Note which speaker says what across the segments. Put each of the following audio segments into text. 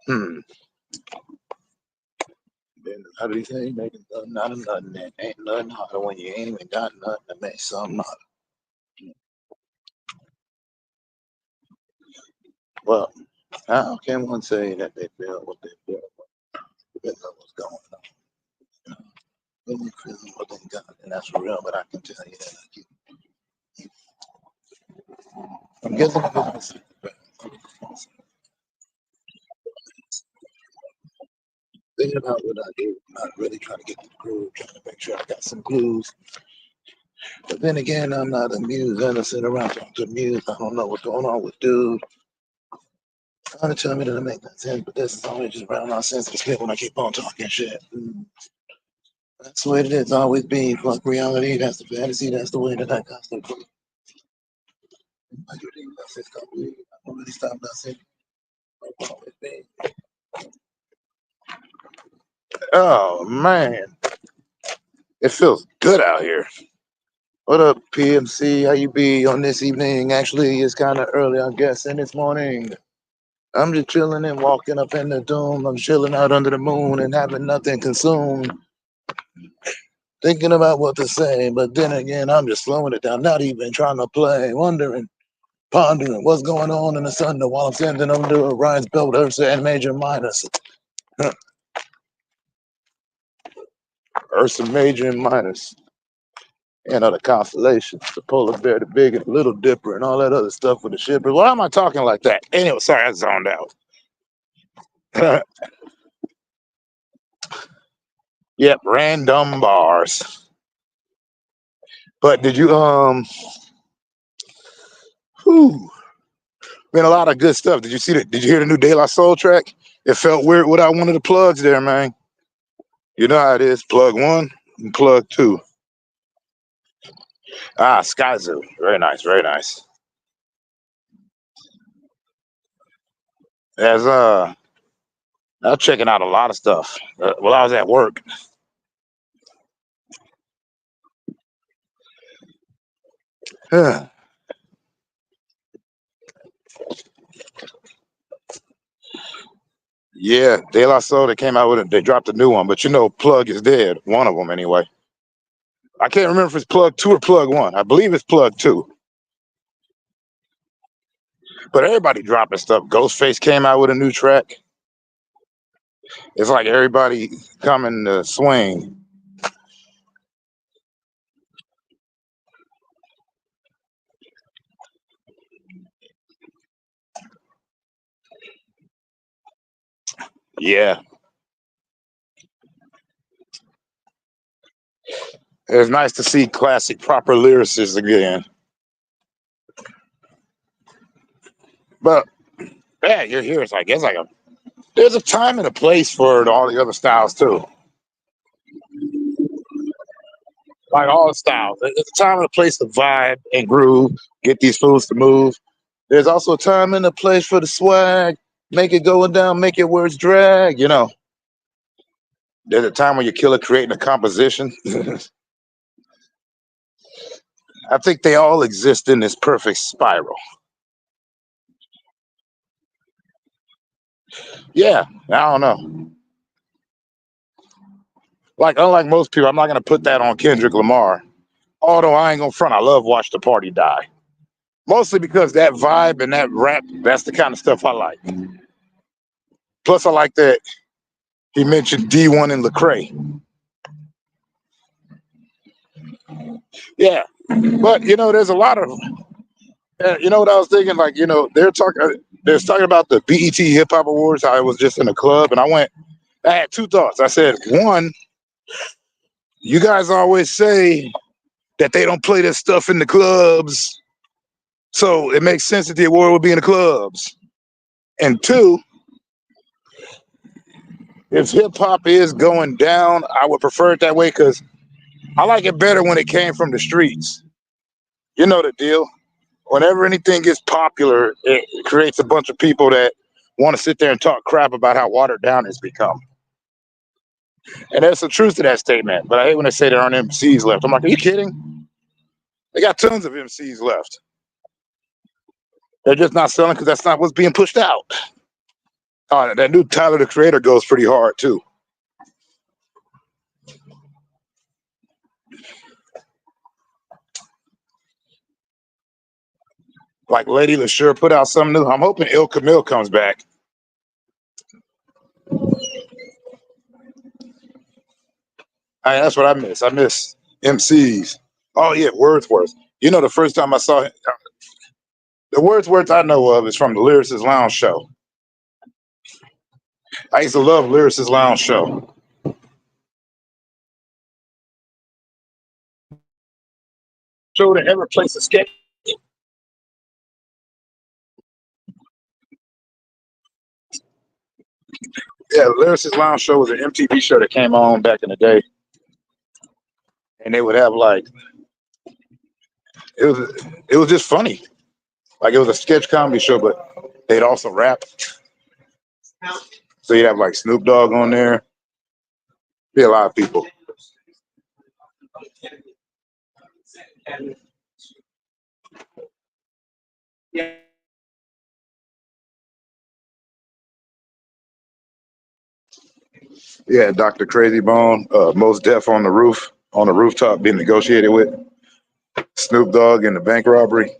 Speaker 1: Hmm. How do you say? Making nothing out of nothing. And ain't nothing harder when you ain't even got nothing to make something out of. Well, how can one say that they feel what they feel? They know what's going on. When you feel what they got, and that's real. But I can tell you that I keep. I'm guessing thinking about what I do. Not really trying to get the groove, trying to make sure I got some clues. But then again, I'm not amused. I don't sit around talking to muse. I don't know what's going on with dude. Trying to tell me that it make no sense, but this is only just around my senses when I keep on talking shit. That's the way it is. Always been. Fuck reality. That's the fantasy. That's the way that I got to put. I do think that's it. I don't really stop nothing. Always been. Oh man, it feels good out here. What up, PMC? How you be on this evening? Actually, it's kind of early, I guess, in this morning. I'm just chilling and walking up in the dome. I'm chilling out under the moon and having nothing consumed. Thinking about what to say, but then again, I'm just slowing it down, not even trying to play, wondering, pondering what's going on in the thunder while I'm standing under a rise belt, Ursa and major minus. Ursa major and minus. The constellations, the polar bear, the big and little dipper, and all that other stuff with the ship. But why am I talking like that? Anyway, sorry, I zoned out. Yep, random bars. But did you whew, been a lot of good stuff. Did you see that? Did you hear the new De La Soul track? It felt weird without one of the plugs there, man. You know how it is. Plug one and plug two. Ah, Sky Zoo. Very nice, very nice. As I was checking out a lot of stuff while I was at work. Yeah, De La Soul, they came out with it. They dropped a new one, but Plug is dead. One of them, anyway. I can't remember if it's Plug 2 or Plug 1. I believe it's Plug 2. But everybody dropping stuff. Ghostface came out with a new track. It's like everybody coming to swing. Yeah, it's nice to see classic, proper lyricists again. But yeah, you're here. It's like there's a time and a place for all the other styles too. Like all the styles, there's a time and a place to vibe and groove, get these fools to move. There's also a time and a place for the swag, make it going down, make your words drag. There's a time when you kill it creating a composition. I think they all exist in this perfect spiral. Yeah, I don't know. Like unlike most people, I'm not gonna put that on Kendrick Lamar. Although I ain't gonna front, I love Watch the Party Die. Mostly because that vibe and that rap, that's the kind of stuff I like. Plus, I like that he mentioned D1 and Lecrae. Yeah, but there's a lot of what I was thinking. Like they're talking about the BET Hip Hop Awards. I was just in a club and I had two thoughts. I said, one, you guys always say that they don't play this stuff in the clubs, so it makes sense that the award would be in the clubs. And two, if hip hop is going down, I would prefer it that way because I like it better when it came from the streets. You know the deal. Whenever anything gets popular, it creates a bunch of people that want to sit there and talk crap about how watered down it's become. And there's some truth to that statement. But I hate when they say there aren't MCs left. I'm like, are you kidding? They got tons of MCs left. They're just not selling because that's not what's being pushed out. That new Tyler the Creator goes pretty hard too. Like Lady LaSure put out something new. I'm hoping Il Camille comes back. That's what I miss. I miss MCs. Oh yeah, Wordsworth. You know, the first time I saw him, the Wordsworth I know of is from the Lyricist Lounge show. I used to love Lyricist Lounge show. Show that ever plays a sketch. Yeah, the Lyricist Lounge show was an MTV show that came on back in the day, and they would have like it was just funny. Like it was a sketch comedy show, but they'd also rap. So you'd have like Snoop Dogg on there. Be a lot of people. Yeah, Dr. Crazy Bone, Most Def on the rooftop being negotiated with. Snoop Dogg in the bank robbery.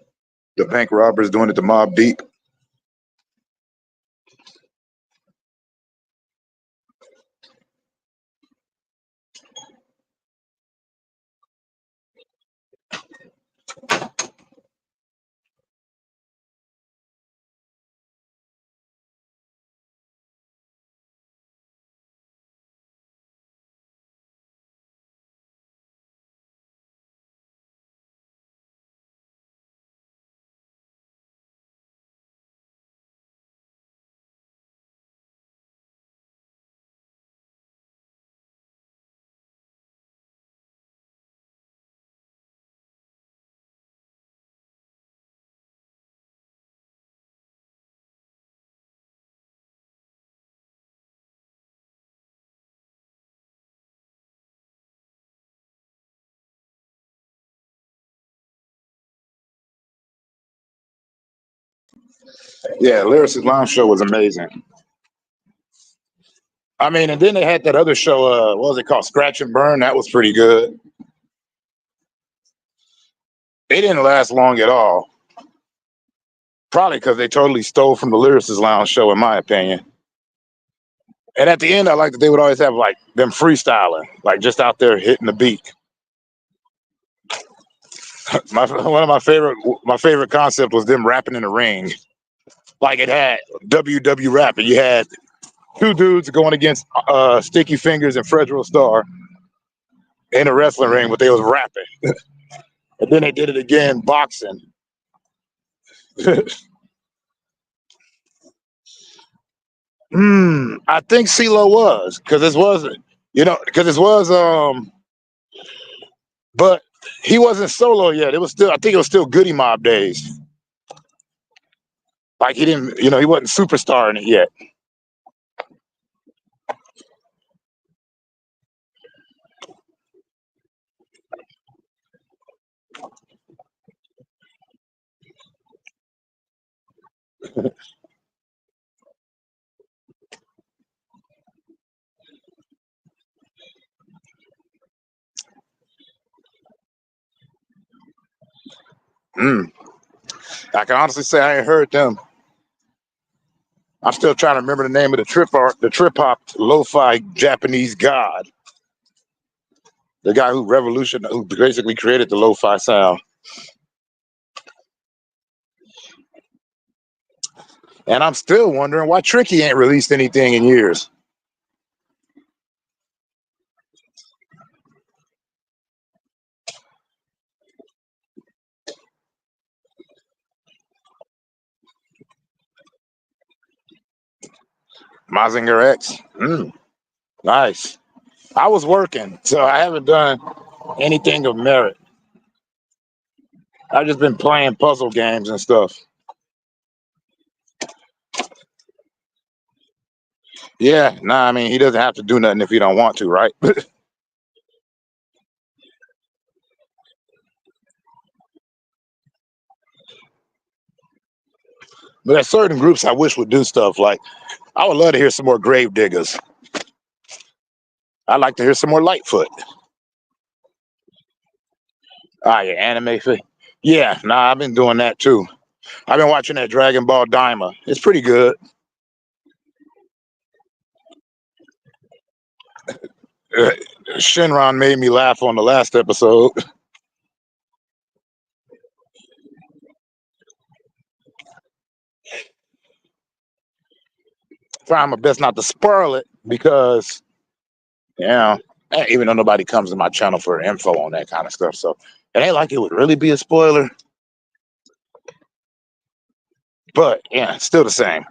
Speaker 1: The bank robbers doing it to Mob Deep. Yeah, Lyricist Lounge show was amazing. I mean, and then they had that other show, what was it called? Scratch and Burn. That was pretty good. They didn't last long at all. Probably because they totally stole from the Lyricist Lounge show, in my opinion. And at the end, I like that they would always have like them freestyling, like just out there hitting the beat. One of my favorite concept was them rapping in the ring. Like it had WW rap, and you had two dudes going against Sticky Fingers and Fredro Starr in a wrestling ring, but they was rapping. And then they did it again boxing. I think CeeLo was because this wasn't, because this was but he wasn't solo yet. It was still, I think it was still Goody Mob days. Like he didn't, he wasn't superstar in it yet. Mm. I can honestly say I ain't heard them. I'm still trying to remember the name of the trip hop lo-fi Japanese god, the guy who basically created the lo-fi sound. And I'm still wondering why Tricky ain't released anything in years. Mazinger X. Nice. I was working, so I haven't done anything of merit. I've just been playing puzzle games and stuff. Yeah, nah, I mean, he doesn't have to do nothing if he don't want to, right? But there's certain groups I wish would do stuff like I would love to hear some more Grave Diggers. I'd like to hear some more Lightfoot. Ah, yeah, anime. Yeah, nah, I've been doing that too. I've been watching that Dragon Ball Daima. It's pretty good. Uh, Shinron made me laugh on the last episode. Trying my best not to spoil it because, you know, even though nobody comes to my channel for info on that kind of stuff, so it ain't like it would really be a spoiler. But yeah, still the same.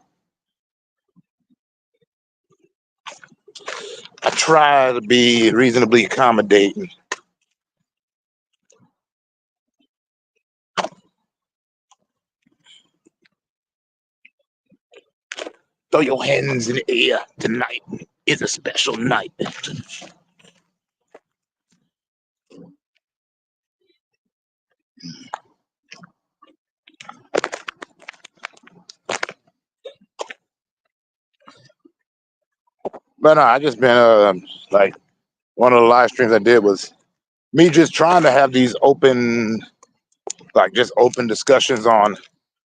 Speaker 1: I try to be reasonably accommodating. Throw your hands in the air. Tonight is a special night. But no, I just been like one of the live streams I did was me just trying to have these open, like just open discussions on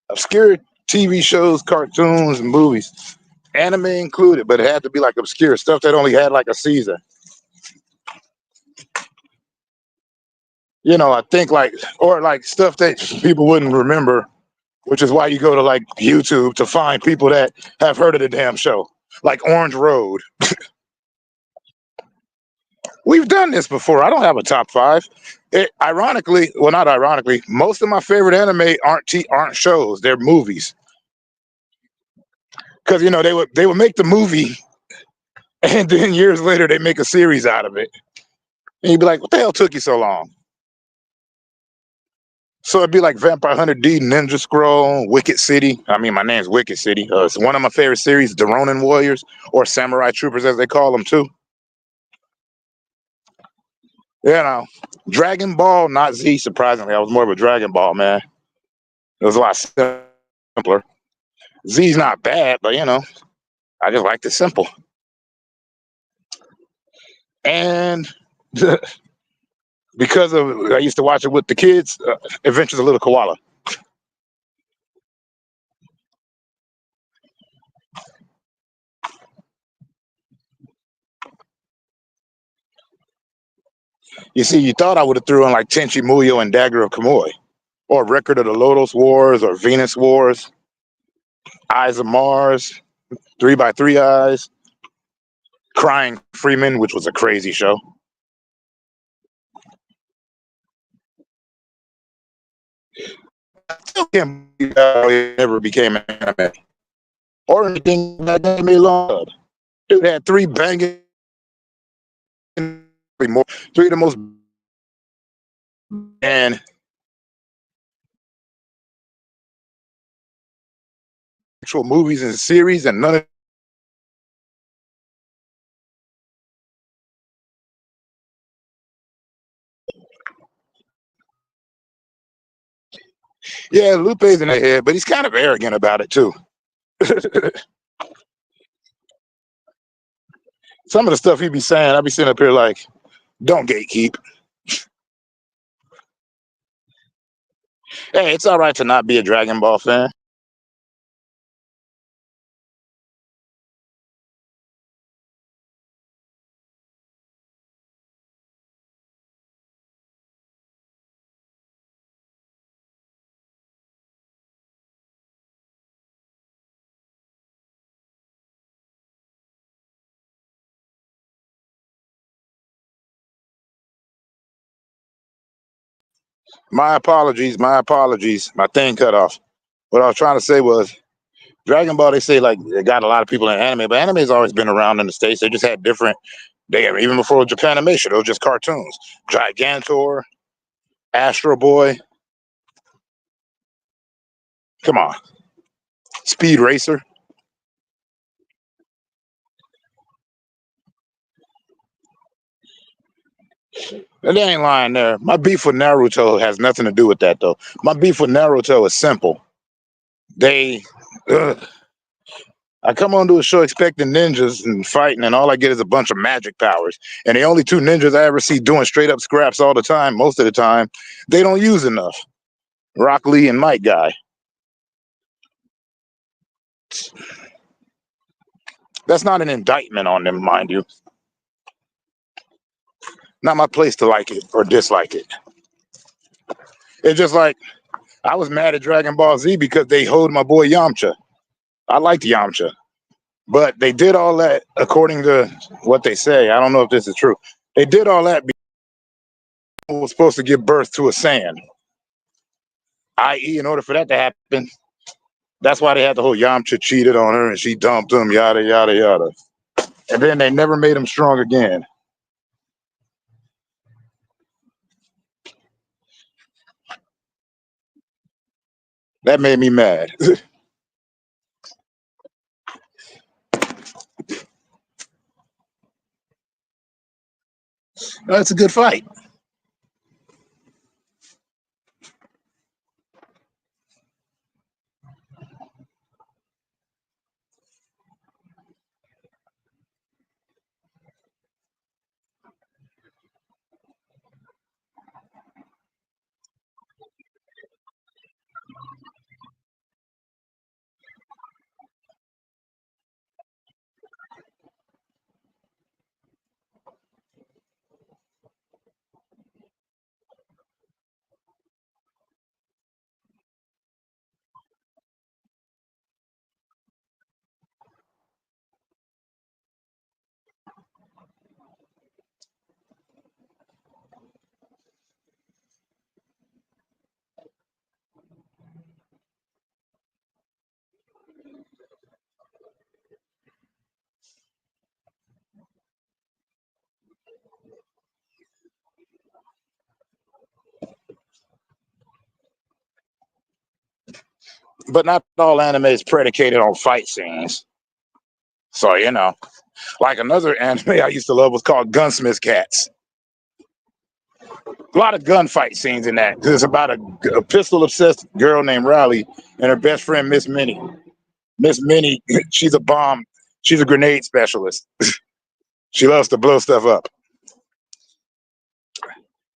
Speaker 1: obscure TV shows, cartoons, and movies, anime included, but it had to be like obscure stuff that only had like a season. You know, I think like, or like stuff that people wouldn't remember, which is why you go to like YouTube to find people that have heard of the damn show, like Orange Road. We've done this before. I don't have a top five. Ironically, well, not ironically, most of my favorite anime aren't shows; they're movies. Because you know they would make the movie, and then years later they make a series out of it, and you'd be like, "What the hell took you so long?" So it'd be like Vampire Hunter D, Ninja Scroll, Wicked City. I mean, my name's Wicked City. It's one of my favorite series, the Ronin Warriors, or Samurai Troopers as they call them too. You know, Dragon Ball, not Z. Surprisingly, I was more of a Dragon Ball man. It was a lot simpler. Z's not bad, but you know, I just liked it simple. And because of I used to watch it with the kids, Adventures of Little Koala. You see, you thought I would have threw in like Tenchi Muyo and Dagger of Kamui, or Record of the Lotus Wars, or Venus Wars, Eyes of Mars, 3x3 Eyes, Crying Freeman, which was a crazy show. I still can't believe how it never became an anime or anything that anime loved. Dude had three banging, three of the most and actual movies and series, and none of yeah, Lupe's in the head, but he's kind of arrogant about it too. Some of the stuff he be saying, I be sitting up here like, don't gatekeep. Hey, it's all right to not be a Dragon Ball fan. My apologies, my apologies. My thing cut off. What I was trying to say was Dragon Ball, they say like they got a lot of people in anime, but anime has always been around in the States. They just had different, they even before Japanimation, it was just cartoons. Gigantor, Astro Boy, come on. Speed Racer. And they ain't lying there. My beef with Naruto has nothing to do with that though. My beef with Naruto is simple. They, ugh, I come onto a show expecting ninjas and fighting, and all I get is a bunch of magic powers. And the only two ninjas I ever see doing straight up scraps all the time, most of the time, they don't use enough. Rock Lee and Mike Guy. That's not an indictment on them, mind you. Not my place to like it or dislike it. It's just like I was mad at Dragon Ball Z because they hold my boy Yamcha. I liked Yamcha, but they did all that according to what they say. I don't know if this is true. They did all that because they was supposed to give birth to a Saiyan, i.e., in order for that to happen, that's why they had the whole Yamcha cheated on her and she dumped him, yada yada yada. And then they never made him strong again. That made me mad. That's a good fight. But not all anime is predicated on fight scenes. So, like another anime I used to love was called Gunsmith Cats. A lot of gunfight scenes in that. 'Cause it's about a pistol obsessed girl named Riley and her best friend, Miss Minnie. Miss Minnie, she's a bomb, she's a grenade specialist. She loves to blow stuff up.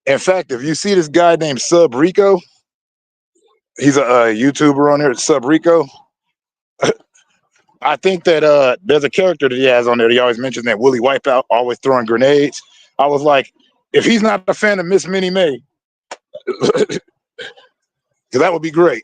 Speaker 1: In fact, if you see this guy named Sub Rico, he's a YouTuber on there, Sub Rico. I think that there's a character that he has on there. He always mentions that Willie Wipeout, always throwing grenades. I was like, if he's not a fan of Miss Minnie May, because that would be great.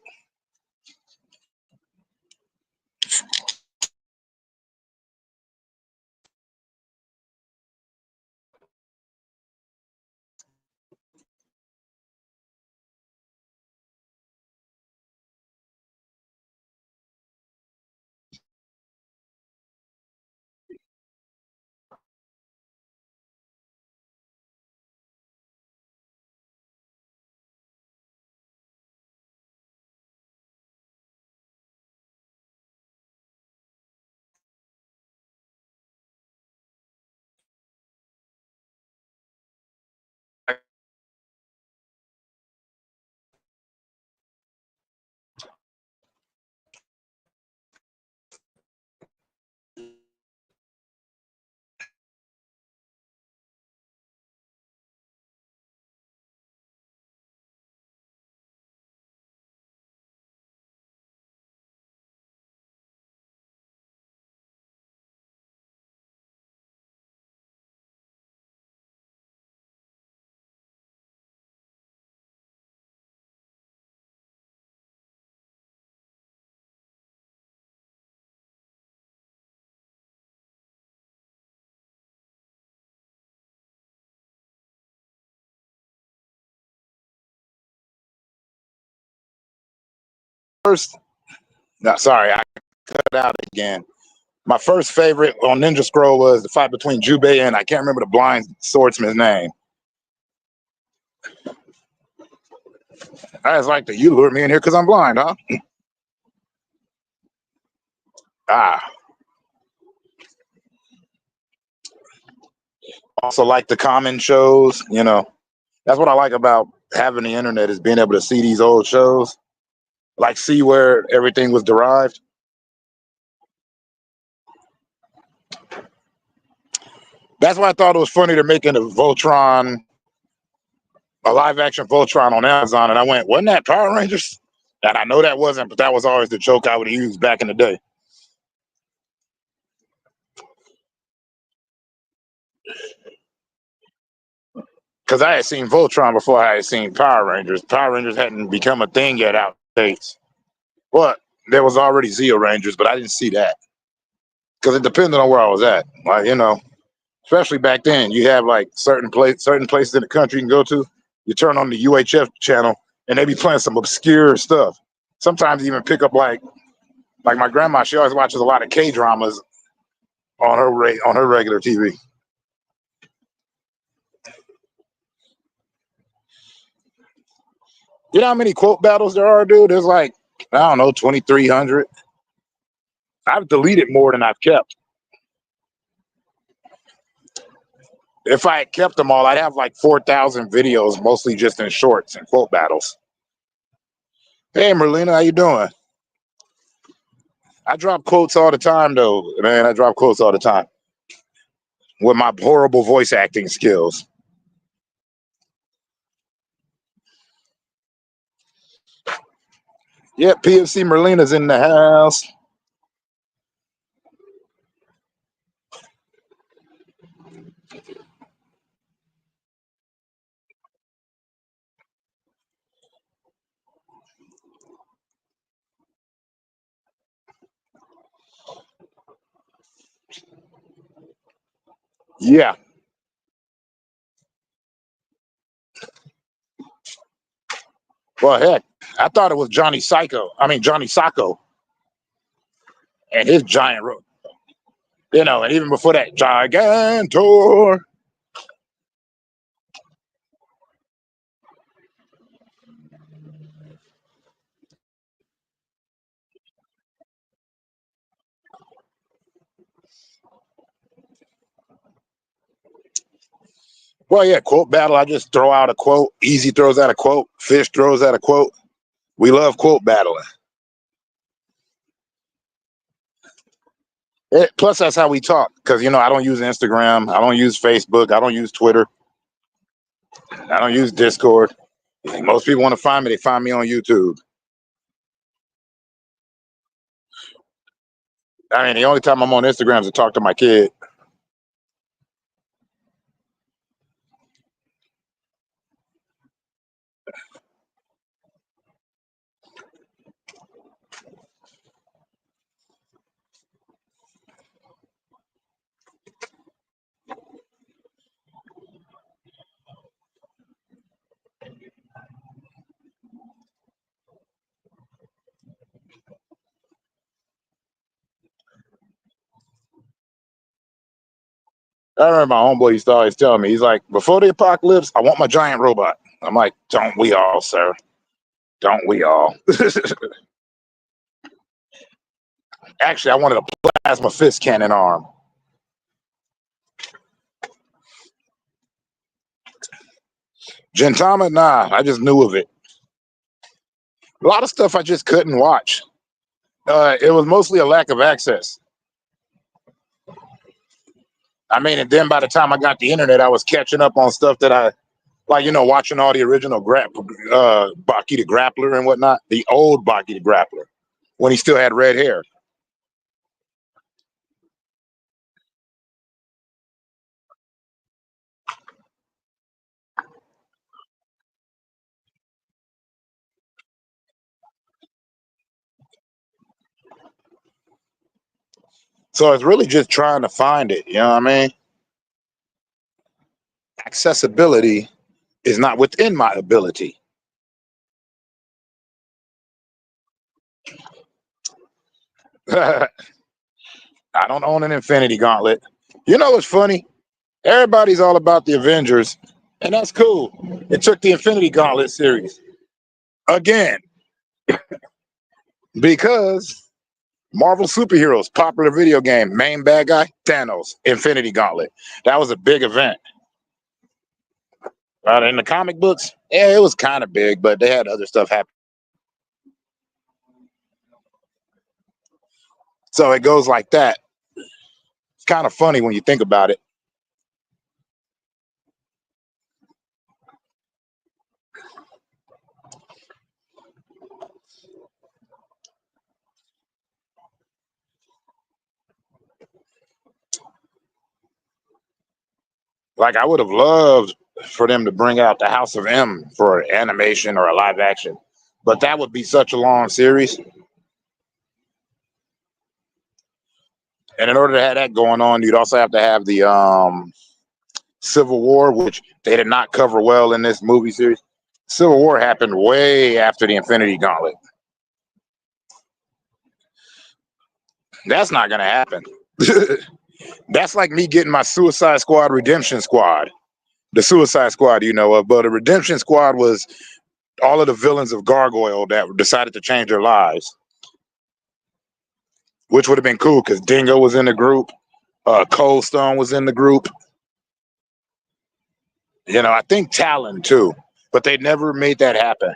Speaker 1: First, no, sorry, I cut out again. My first favorite on Ninja Scroll was the fight between Jubei and I can't remember the blind swordsman's name. I was like, you lured me in here because I'm blind, huh? Ah. Also like the common shows, That's what I like about having the internet is being able to see these old shows, like see where everything was derived. That's why I thought it was funny they're making a live action Voltron on Amazon, and I went, wasn't that Power Rangers? And I know that wasn't, but that was always the joke I would use back in the day. Because I had seen Voltron before I had seen Power Rangers. Power Rangers hadn't become a thing yet out states. But there was already Zeo Rangers, but I didn't see that. Because it depended on where I was at. Like, especially back then, you have like certain places in the country you can go to. You turn on the UHF channel and they be playing some obscure stuff. Sometimes even pick up like my grandma, she always watches a lot of K dramas on her regular TV. You know how many quote battles there are, dude? There's like, I don't know, 2,300. I've deleted more than I've kept. If I had kept them all, I'd have like 4,000 videos, mostly just in shorts and quote battles. Hey, Merlina, how you doing? I drop quotes all the time, though, man. I drop quotes all the time with my horrible voice acting skills. Yep, PFC Merlina's in the house. Yeah. Well, heck, I thought it was Johnny Psycho. I mean, Johnny Sacco and his giant road. And even before that, Gigantor. Well, yeah, quote battle. I just throw out a quote. Easy throws out a quote. Fish throws out a quote. We love quote battling. Plus, that's how we talk. Because I don't use Instagram. I don't use Facebook. I don't use Twitter. I don't use Discord. Most people want to find me. They find me on YouTube. I mean, the only time I'm on Instagram is to talk to my kid. I remember my homeboy used to always tell me, he's like, before the apocalypse, I want my giant robot. I'm like, don't we all, sir? Don't we all? Actually, I wanted a plasma fist cannon arm. Gintama, nah, I just knew of it. A lot of stuff I just couldn't watch. It was mostly a lack of access. I mean, and then by the time I got the internet, I was catching up on stuff that I like, watching all the original Baki the Grappler and whatnot, the old Baki the Grappler, when he still had red hair. So it's really just trying to find it. You know what I mean? Accessibility is not within my ability. I don't own an Infinity Gauntlet. You know what's funny? Everybody's all about the Avengers, and that's cool. It took the Infinity Gauntlet series again because Marvel superheroes, popular video game, main bad guy, Thanos, Infinity Gauntlet. That was a big event. In the comic books, yeah, it was kind of big, but they had other stuff happen. So it goes like that. It's kind of funny when you think about it. Like I would have loved for them to bring out the House of M for animation or a live action, but that would be such a long series. And in order to have that going on, you'd also have to have the Civil War, which they did not cover well in this movie series. Civil War happened way after the Infinity Gauntlet. That's not gonna happen. That's like me getting my Suicide Squad Redemption Squad. The Suicide Squad, you know of, but the Redemption Squad was all of the villains of Gargoyle that decided to change their lives, which would have been cool because Dingo was in the group, Cold Stone was in the group. You know, I think Talon too, but they never made that happen.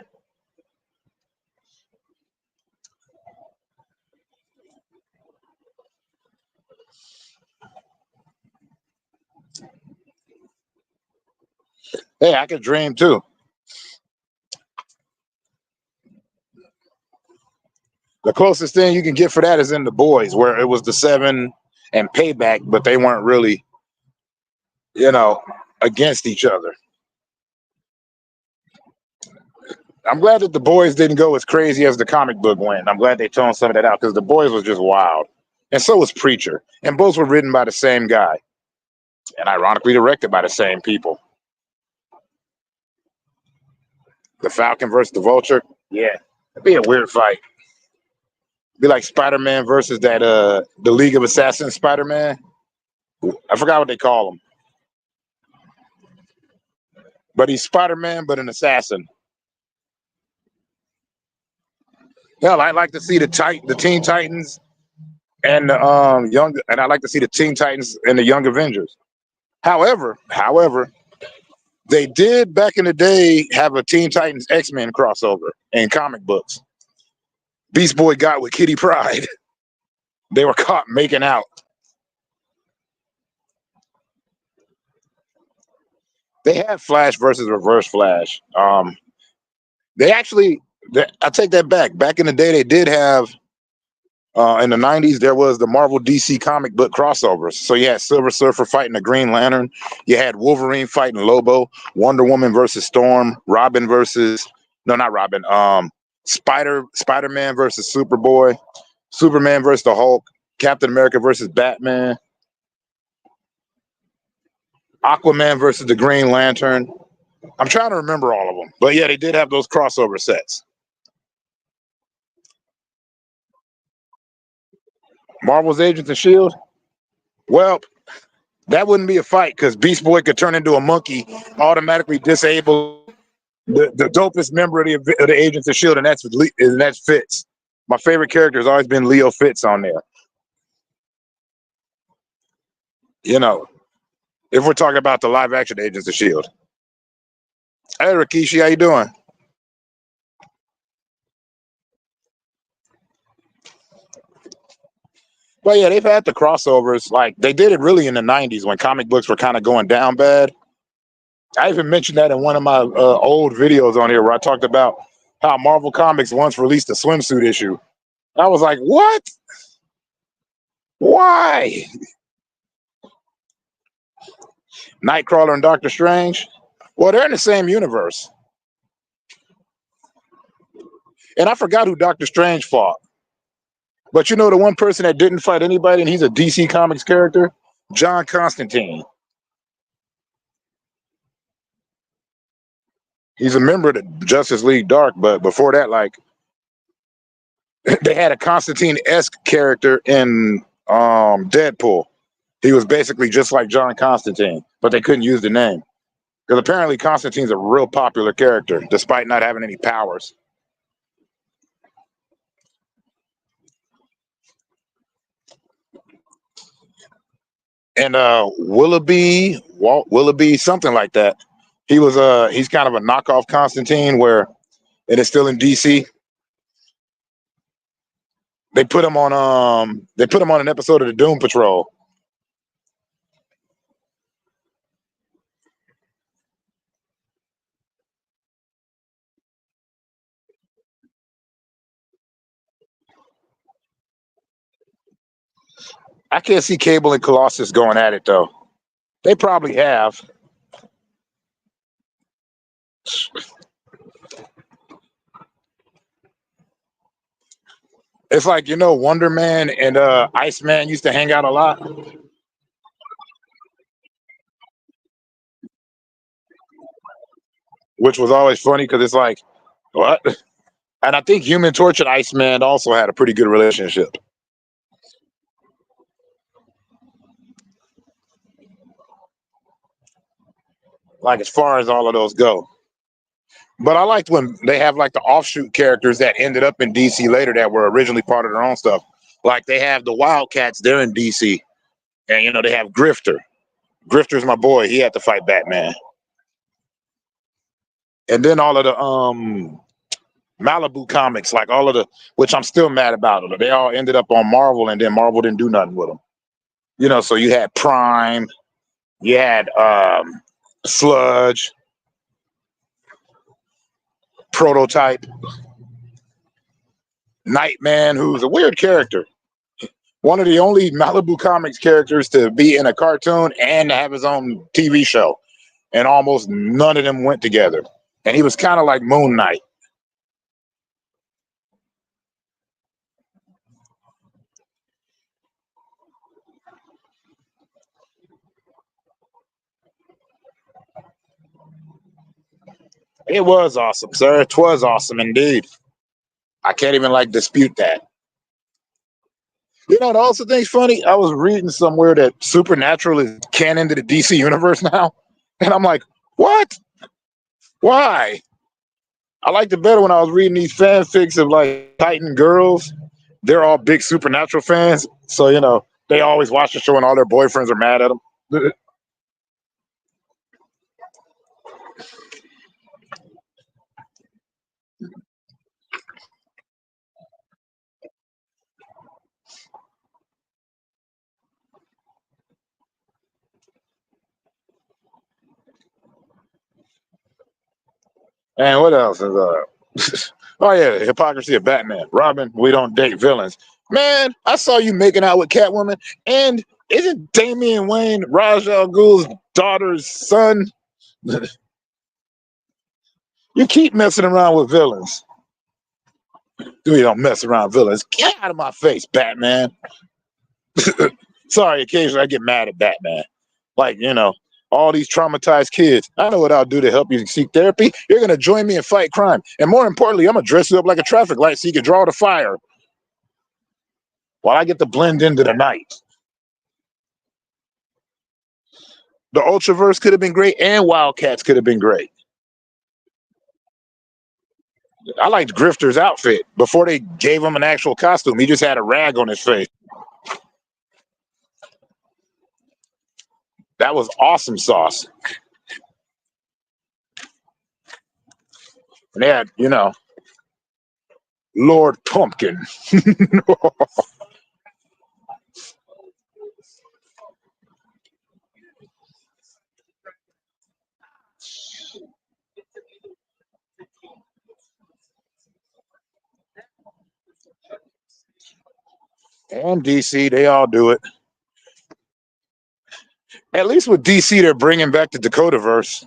Speaker 1: Hey, I could dream too. The closest thing you can get for that is in The Boys, where it was the seven and Payback, but they weren't really, you know, against each other. I'm glad that The Boys didn't go as crazy as the comic book went. I'm glad they toned some of that out because The Boys was just wild. And so was Preacher. And both were written by the same guy. And ironically directed by the same people. The Falcon versus the Vulture. Yeah. It'd be a weird fight. It'd be like Spider-Man versus that the League of Assassins Spider-Man. I forgot what they call him. But he's Spider-Man, but an assassin. Hell, I'd like to see the Teen Titans and the I like to see the Teen Titans and the Young Avengers. However, they did back in the day have a Teen Titans X-Men crossover in comic books. Beast Boy got with Kitty Pryde. They were caught making out. They had Flash versus Reverse Flash. They actually, I take that back. Back in the day, they did have in the 90s, there was the Marvel DC comic book crossovers. So you had Silver Surfer fighting the Green Lantern. You had Wolverine fighting Lobo, Wonder Woman versus Storm, Robin versus, no, not Robin, Spider-Man versus Superboy, Superman versus the Hulk, Captain America versus Batman, Aquaman versus the Green Lantern. I'm trying to remember all of them. But yeah, they did have those crossover sets. Marvel's Agents of S.H.I.E.L.D.? Well, that wouldn't be a fight because Beast Boy could turn into a monkey, automatically disable the dopest member of the Agents of S.H.I.E.L.D., and that's Fitz. My favorite character has always been Leo Fitz on there. You know, if we're talking about the live action Agents of S.H.I.E.L.D. Hey, Rikishi, how you doing? Well, yeah, they've had the crossovers. Like they did it really in the '90s when comic books were kind of going down bad. I even mentioned that in one of my old videos on here where I talked about how Marvel Comics once released a swimsuit issue. I was like, what? Why? Nightcrawler and Doctor Strange? Well, they're in the same universe. And I forgot who Doctor Strange fought. But you know the one person that didn't fight anybody, and he's a DC Comics character? John Constantine. He's a member of the Justice League Dark, but before that, like, they had a Constantine-esque character in Deadpool. He was basically just like John Constantine, but they couldn't use the name. Because apparently Constantine's a real popular character, despite not having any powers. And Walt Willoughby, something like that. He's kind of a knockoff Constantine where and it's still in DC. They put him on an episode of the Doom Patrol. I can't see Cable and Colossus going at it though. They probably have. It's like Wonder Man and Iceman used to hang out a lot, which was always funny because it's like what? And I think Human Torch and Iceman also had a pretty good relationship. Like as far as all of those go. But I liked when they have like the offshoot characters that ended up in DC later that were originally part of their own stuff. Like they have the Wildcats, they're in DC, and they have Grifter. Grifter's my boy. He had to fight Batman. And then all of the Malibu comics, like all of the, which I'm still mad about it. They all ended up on Marvel, and then Marvel didn't do nothing with them. So you had Prime, you had Sludge, Prototype, Nightman, who's a weird character. One of the only Malibu Comics characters to be in a cartoon and to have his own TV show. And almost none of them went together. And he was kind of like Moon Knight. It was awesome, sir. It was awesome indeed. I can't even dispute that. The also thing's funny. I was reading somewhere that Supernatural is canon to the DC universe now, and I'm like, what? Why? I liked it better when I was reading these fanfics of like Titan girls. They're all big Supernatural fans, so they always watch the show, and all their boyfriends are mad at them. And what else is oh yeah, the hypocrisy of Batman. Robin, we don't date villains. Man, I saw you making out with Catwoman, and isn't Damian Wayne Ra's al Ghul's daughter's son? You keep messing around with villains. We don't mess around with villains. Get out of my face, Batman. Sorry, occasionally I get mad at Batman. Like, all these traumatized kids. I know what I'll do to help you seek therapy. You're going to join me and fight crime. And more importantly, I'm going to dress you up like a traffic light so you can draw the fire while I get to blend into the night. The Ultraverse could have been great, and Wildcats could have been great. I liked Grifter's outfit before they gave him an actual costume. He just had a rag on his face. That was awesome sauce. And they had, Lord Pumpkin. And DC, they all do it. At least with DC, they're bringing back the Dakotaverse.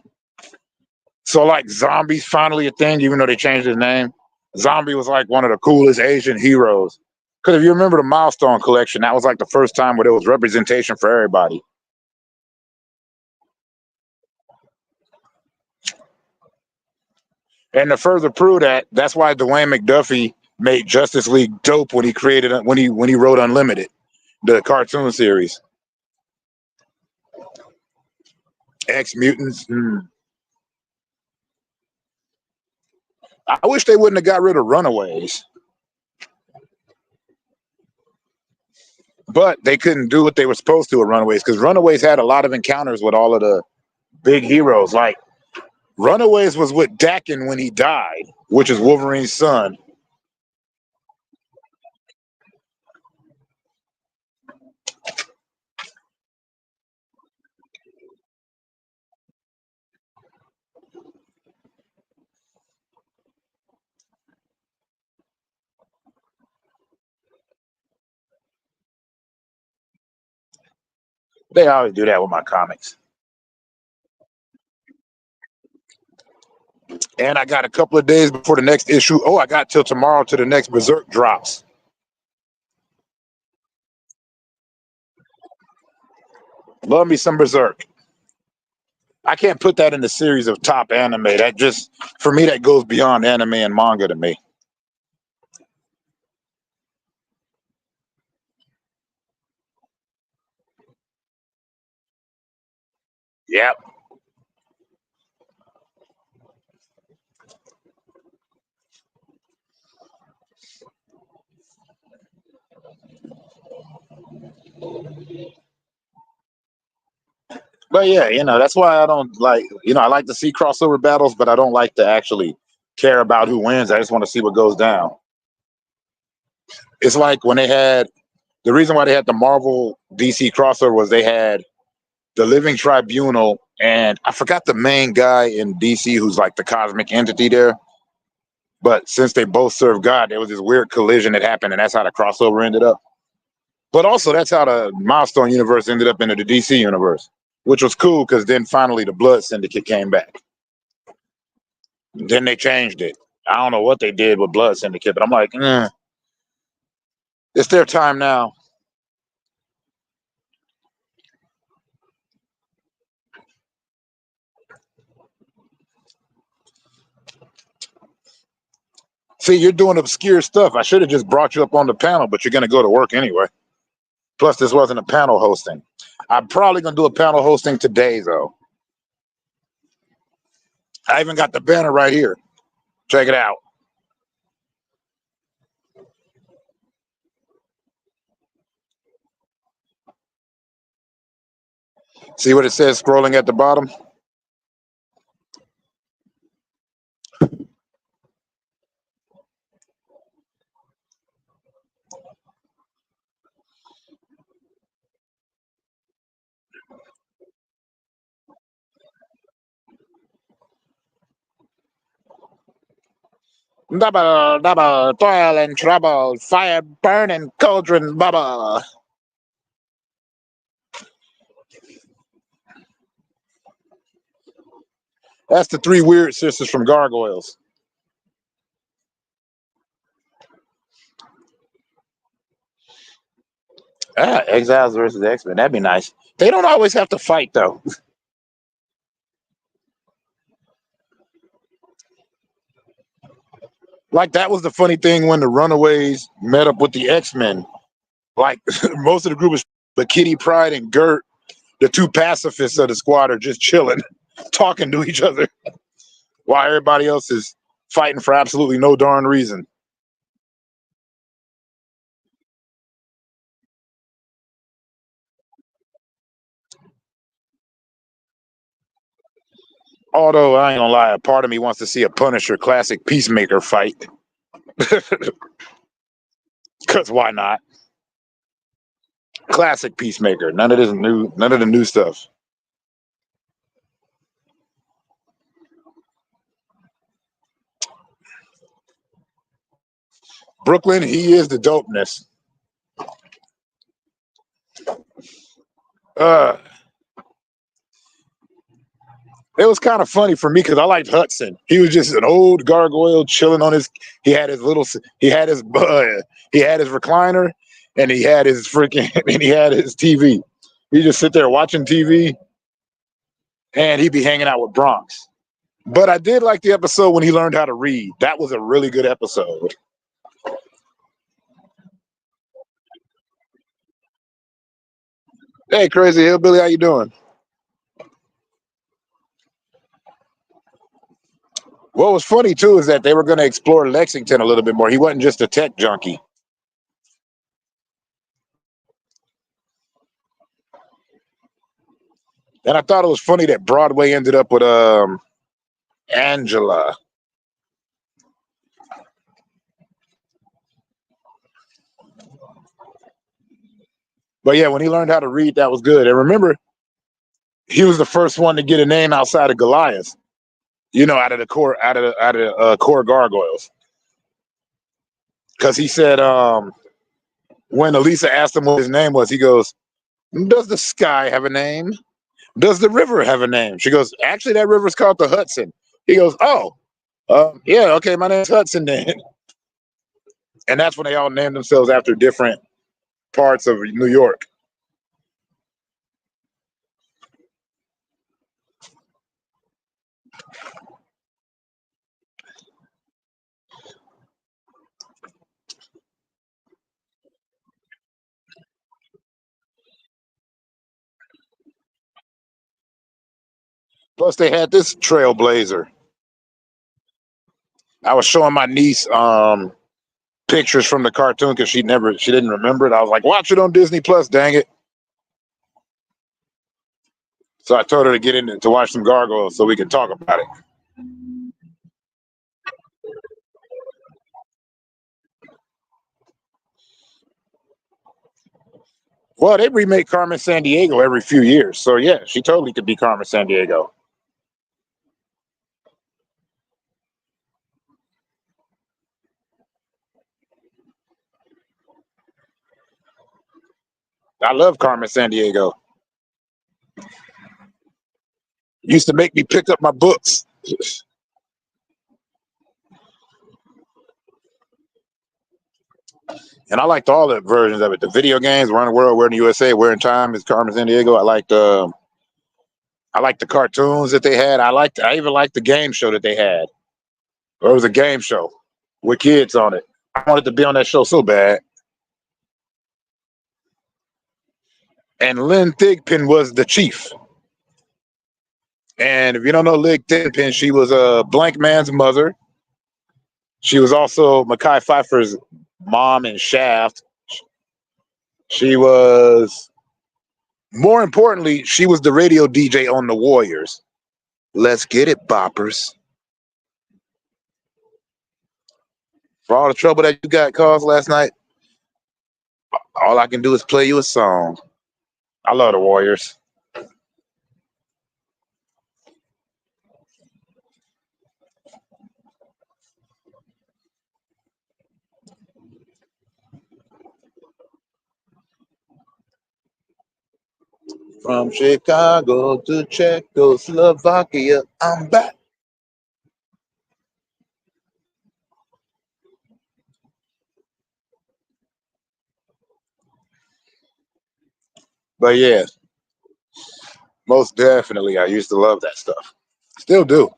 Speaker 1: So, like, Zombie's finally a thing, even though they changed his name. Zombie was like one of the coolest Asian heroes. Because if you remember the Milestone collection, that was like the first time where there was representation for everybody. And to further prove that, that's why Dwayne McDuffie made Justice League dope when he created when he wrote Unlimited, the cartoon series. X Mutants. I wish they wouldn't have got rid of Runaways, but they couldn't do what they were supposed to with Runaways because Runaways had a lot of encounters with all of the big heroes. Like Runaways was with Dakin when he died, which is Wolverine's son. They always do that with my comics. And I got a couple of days before the next issue. Oh, I got till tomorrow till the next Berserk drops. Love me some Berserk. I can't put that in the series of top anime. That just, for me, that goes beyond anime and manga to me. Yep. But yeah, that's why I don't like, I like to see crossover battles, but I don't like to actually care about who wins. I just want to see what goes down. It's like when they had, the reason why they had the Marvel DC crossover was they had the Living Tribunal, and I forgot the main guy in DC who's like the cosmic entity there. But since they both serve God, there was this weird collision that happened, and that's how the crossover ended up. But also, that's how the Milestone universe ended up into the DC universe, which was cool because then finally the Blood Syndicate came back. Then they changed it. I don't know what they did with Blood Syndicate, but I'm like, it's their time now. See, you're doing obscure stuff. I should have just brought you up on the panel, but you're going to go to work anyway. Plus, this wasn't a panel hosting. I'm probably going to do a panel hosting today, though. I even got the banner right here. Check it out. See what it says scrolling at the bottom? Double, double, toil and trouble, fire burning, cauldron bubble. That's the three weird sisters from Gargoyles. Exiles versus X-Men. That'd be nice. They don't always have to fight, though. Like, that was the funny thing when the Runaways met up with the X-Men. Like, most of the group was, but Kitty Pryde and Gert, the two pacifists of the squad, are just chilling, talking to each other, while everybody else is fighting for absolutely no darn reason. Although, I ain't gonna lie, a part of me wants to see a Punisher classic Peacemaker fight. Because why not? Classic Peacemaker. None of the new stuff. Brooklyn, he is the dopeness. Uh, it was kind of funny for me because I liked Hudson. He was just an old gargoyle chilling on his. He had his little. He had his. He had his recliner, and he had his freaking. And he had his TV. He just sit there watching TV, and he'd be hanging out with Bronx. But I did like the episode when he learned how to read. That was a really good episode. Hey, crazy hillbilly, how you doing? What was funny too is that they were going to explore Lexington a little bit more. He wasn't just a tech junkie. And I thought it was funny that Broadway ended up with Angela. But yeah, when he learned how to read, that was good. And remember, he was the first one to get a name outside of Goliath. Out of the core gargoyles, because he said when Elisa asked him what his name was, he goes, "Does the sky have a name? Does the river have a name?" She goes, "Actually, that river's called the Hudson." He goes, "Oh." Yeah, okay, my name's Hudson then. And that's when they all named themselves after different parts of New York. Plus, they had this trailblazer. I was showing my niece pictures from the cartoon because she didn't remember it. I was like, watch it on Disney Plus, dang it. So I told her to get in to watch some gargoyles so we could talk about it. Well, they remake Carmen Sandiego every few years. So yeah, she totally could be Carmen Sandiego. I love Carmen Sandiego. Used to make me pick up my books. And I liked all the versions of it. The video games, Run the World, Where in the USA, Where in Time is Carmen Sandiego. I liked the cartoons that they had. I even liked the game show that they had. Or it was a game show with kids on it. I wanted to be on that show so bad. And Lynn Thigpen was the chief. And if you don't know Lynn Thigpen, she was a Blank Man's mother. She was also Mekhi Phifer's mom in Shaft. She was, more importantly, she was the radio DJ on the Warriors. Let's get it, boppers. For all the trouble that you got caused last night, all I can do is play you a song. I love the Warriors. From Chicago to Czechoslovakia, I'm back. But yeah, most definitely, I used to love that stuff. Still do.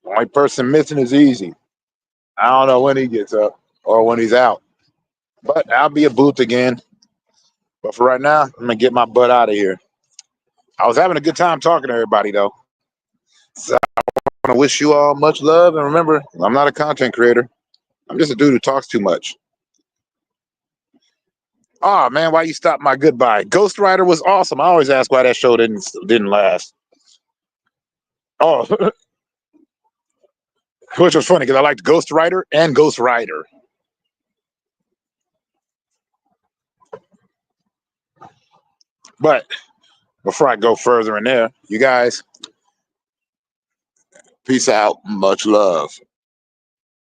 Speaker 1: The only person missing is Easy. I don't know when he gets up or when he's out. But I'll be a booth again. But for right now, I'm gonna get my butt out of here. I was having a good time talking to everybody though. So I want to wish you all much love. And remember, I'm not a content creator. I'm just a dude who talks too much. Oh man, why you stop my goodbye? Ghost Rider was awesome. I always ask why that show didn't last. Oh, which was funny because I liked Ghost Rider and Ghost Rider. But before I go further in there, you guys, peace out. Much love.